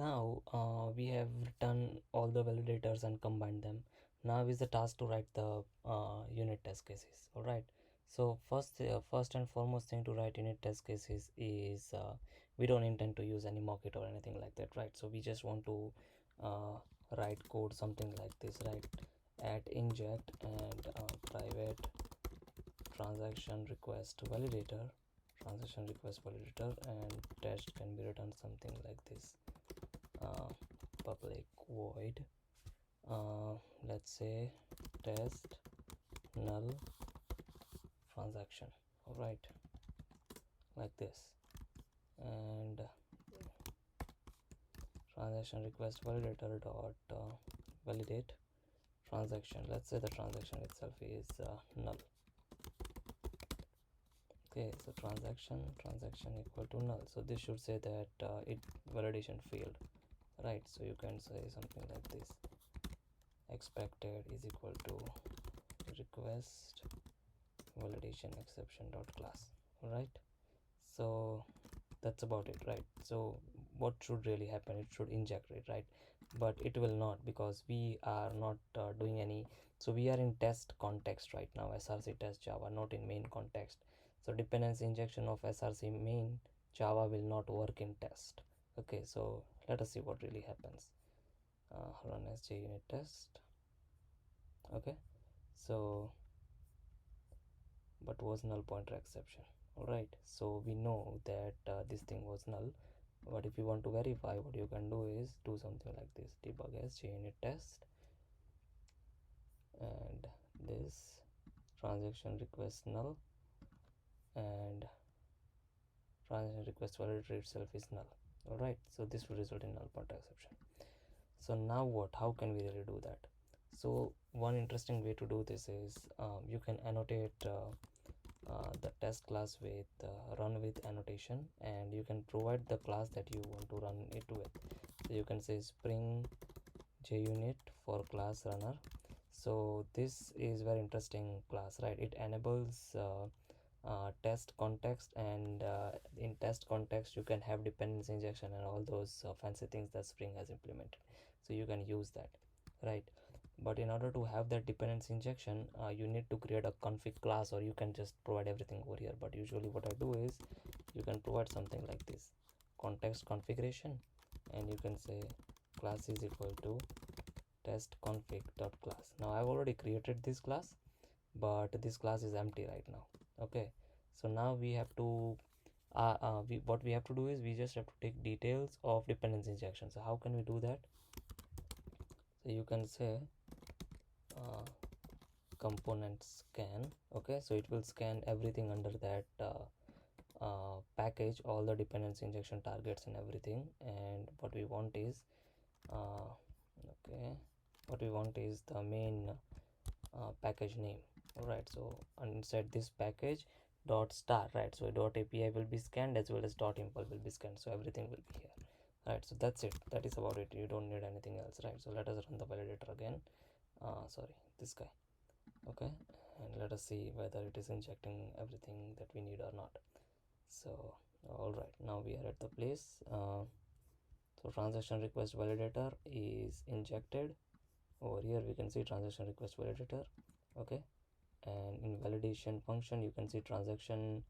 now we have written all the validators and combined them. Now is the task to write the unit test cases. All right, so first and foremost thing to write unit test cases is we don't intend to use any mockit or anything like that, right? So we just want to write code something like this, right? At inject and private transaction request validator, and test can be written something like this. Public void, let's say test null transaction. All right, like this. And transaction request validator dot validate transaction. Let's say the transaction itself is null. Okay, so transaction equal to null. So this should say that it validation failed, right? So you can say something like this: expected is equal to request validation exception dot class. All right, so that's about it, right? So what should really happen? It should inject it, right? But it will not, because we are not doing any. So we are in test context right now, src test java, not in main context. So dependency injection of src main java will not work in test. Okay, so let us see what really happens. Run sj unit test. Okay, so but was null pointer exception. All right, so we know that this thing was null. But if you want to verify, what you can do is do something like this: debug as unit test, and this transaction request null, and transaction request validator itself is null. All right, so this will result in null pointer exception. So now what? How can we really do that? So one interesting way to do this is you can annotate the test class with run with annotation, and you can provide the class that you want to run it with. So you can say spring junit for class runner. So this is very interesting class, right? It enables test context, and in test context you can have dependency injection and all those fancy things that Spring has implemented. So you can use that, right? But in order to have that dependency injection, you need to create a config class, or you can just provide everything over here. But usually what I do is you can provide something like this: context configuration, and you can say class is equal to test config dot class. Now I've already created this class, but this class is empty right now. Okay, so now we have to what we have to do is we just have to take details of dependency injection. So how can we do that? So you can say component scan. Okay, so it will scan everything under that package, all the dependency injection targets and everything. And what we want is okay, what we want is the main package name. All right, so inside this package dot star, right? So dot api will be scanned, as well as dot impl will be scanned, so everything will be here, right? So that's it, that is about it. You don't need anything else, right? So let us run the validator again. Sorry, this guy. Okay, and let us see whether it is injecting everything that we need or not. So all right, now we are at the place. So transaction request validator is injected. Over here we can see transaction request validator. Okay, and in validation function you can see transaction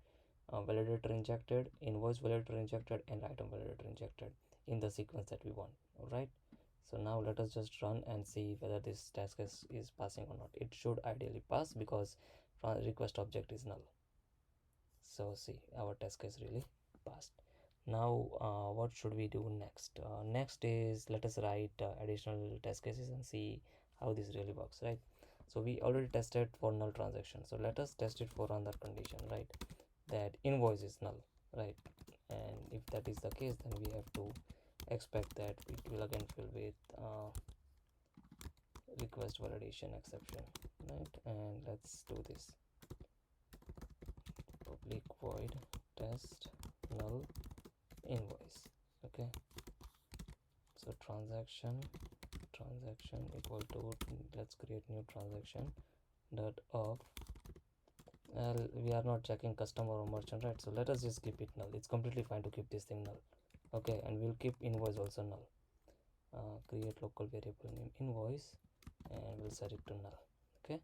validator injected, invoice validator injected, and item validator injected in the sequence that we want. All right, so now let us just run and see whether this task is passing or not. It should ideally pass, because request object is null. So see, our test case really passed. Now what should we do next? Next is, let us write additional test cases and see how this really works, right? So we already tested for null transaction, so let us test it for another condition, right? That invoice is null, right? And if that is the case, then we have to expect that it will again fill with request validation exception, right? And let's do this: public void test null invoice. Okay, so transaction equal to, let's create new transaction dot of, we are not checking customer or merchant, right? So let us just keep it null. It's completely fine to keep this thing null. Okay, and we'll keep invoice also null. create local variable name invoice, and we'll set it to null. Okay,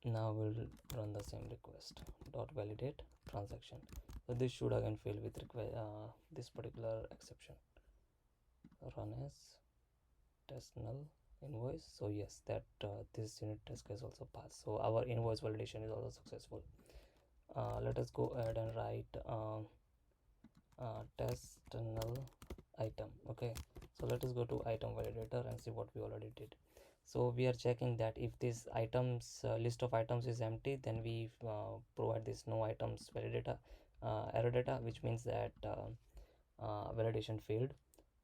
now we'll run the same request dot validate transaction. So this should again fail with this particular exception. Run as test null invoice. So yes, that this unit test case also passed, so our invoice validation is also successful. Let us go ahead and write test null item. Okay, so let us go to item validator and see what we already did. So we are checking that if this items list of items is empty, then we provide this no items validator error data, which means that validation failed.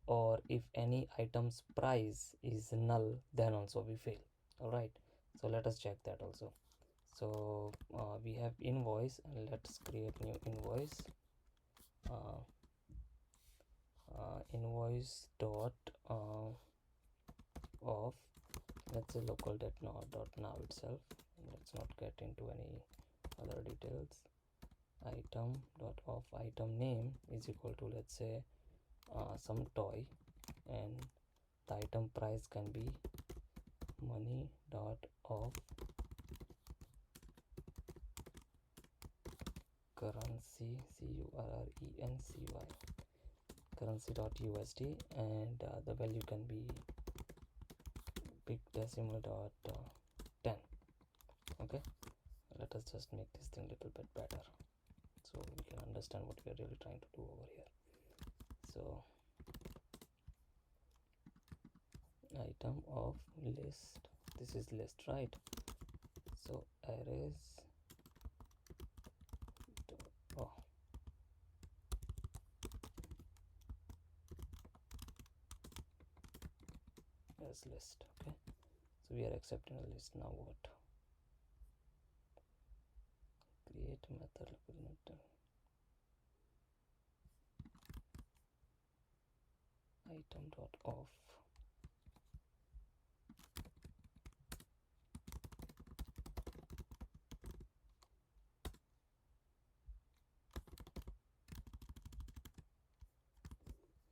Or if any item's price is null, then also we fail. All right, so let us check that also. So we have invoice, and let's create new invoice. Invoice dot of, let's say local dot now itself. Let's not get into any other details. Item dot of item name is equal to, let's say, some toy, and the item price can be money dot of currency, currency currency dot USD, and the value can be big decimal dot 10. Okay, let us just make this thing a little bit better so we can understand what we are really trying to do over here. So item of list, this is list, right? So arrays oh, as list. Okay, so we are accepting a list. Now what? Create method item dot of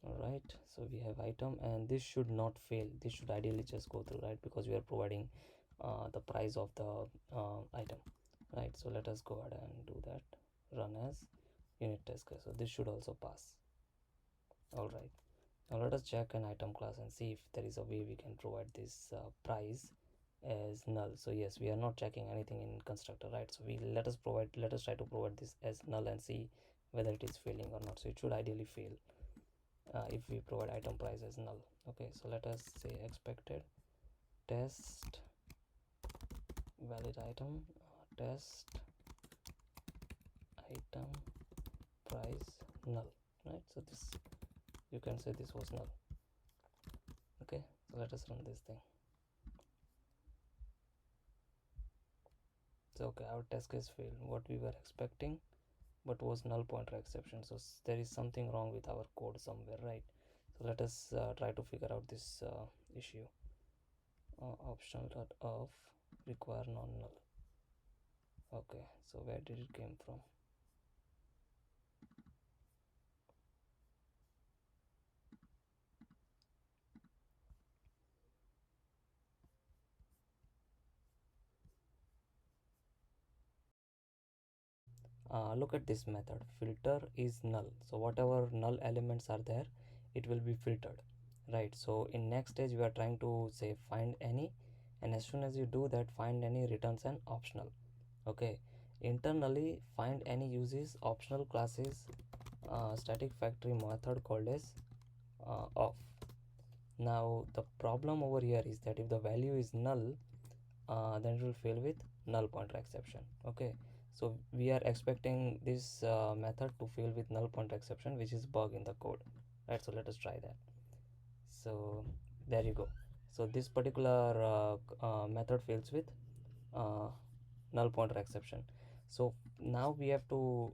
Alright, so we have item, and this should not fail. This should ideally just go through, right? Because we are providing the price of the item, right? So let us go ahead and do that. Run as unit test case. So this should also pass. Alright, now let us check an item class and see if there is a way we can provide this price as null. So yes, we are not checking anything in constructor, right? So let us try to provide this as null and see whether it is failing or not. So it should ideally fail if we provide item price as null. Okay, so let us say expected test valid item test item price null, right? So this, you can say this was null. Okay, so let us run this thing. So okay, our test case failed. What we were expecting but was null pointer exception, so there is something wrong with our code somewhere, right? So let us try to figure out this issue. Optional dot of require non null. Okay, so where did it came from? Look at this method, filter is null, so whatever null elements are there, it will be filtered, right? So in next stage we are trying to say find any, and as soon as you do that, find any returns an optional. Okay, internally find any uses optional classes static factory method called as off. Now the problem over here is that if the value is null, then it will fail with null pointer exception. Okay, so we are expecting this method to fail with null pointer exception, which is bug in the code, right? So let us try that. So there you go. So this particular method fails with null pointer exception. So now we have to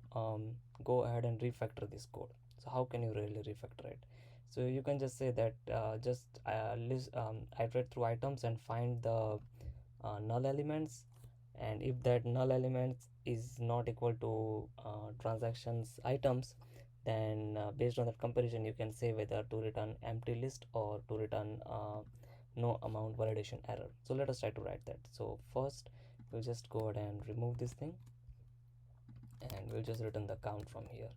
go ahead and refactor this code. So how can you really refactor it? So you can just say that just iterate through items and find the null elements, and if that null elements is not equal to transactions items, then based on that comparison you can say whether to return empty list or to return no amount validation error. So let us try to write that. So first we'll just go ahead and remove this thing, and we'll just return the count from here.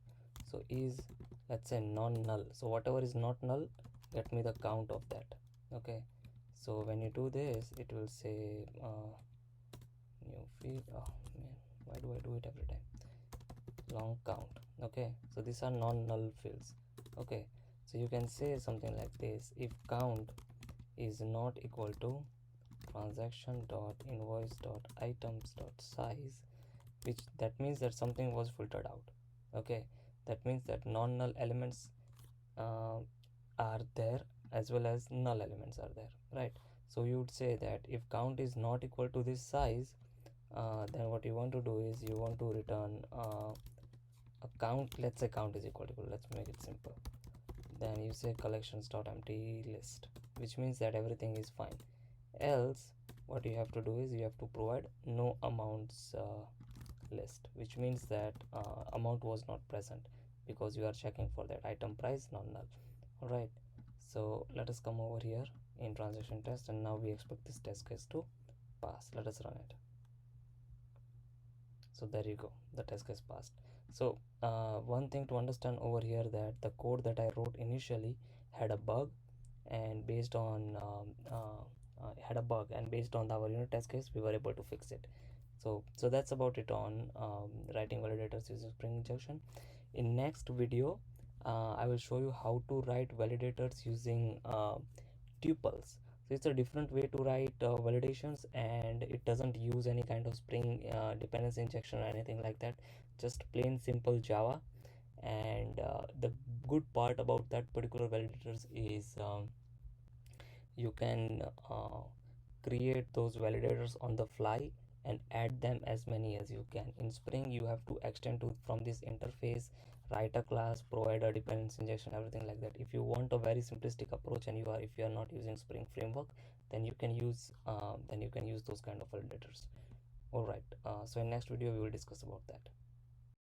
So is, let's say, non-null, so whatever is not null, get me the count of that. Okay, so when you do this it will say new field, oh man, why do I do it every time, long count. Okay, so these are non-null fields. Okay, so you can say something like this: if count is not equal to transaction dot invoice dot items dot size, which that means that something was filtered out. Okay, that means that non-null elements uh, are there as well as null elements are there, right? So you would say that if count is not equal to this size, then what you want to do is you want to return a count. Let's say count is equal to, let's make it simple, then you say collections dot empty list, which means that everything is fine. Else what you have to do is you have to provide no amounts list, which means that amount was not present because you are checking for that item price non null. All right, so let us come over here in transaction test, and now we expect this test case to pass. Let us run it. So there you go, the test case passed. So one thing to understand over here, that the code that I wrote initially had a bug, and based on had a bug, and based on our unit test case we were able to fix it. So that's about it on writing validators using Spring Injection. In next video I will show you how to write validators using tuples. So it's a different way to write validations, and it doesn't use any kind of Spring dependency injection or anything like that, just plain simple Java. And the good part about that particular validators is you can create those validators on the fly and add them as many as you can. In Spring you have to extend to from this interface, write a class, provide a dependency injection, everything like that. If you want a very simplistic approach, and if you are not using Spring framework, then you can use those kind of validators. All right, so in next video we will discuss about that.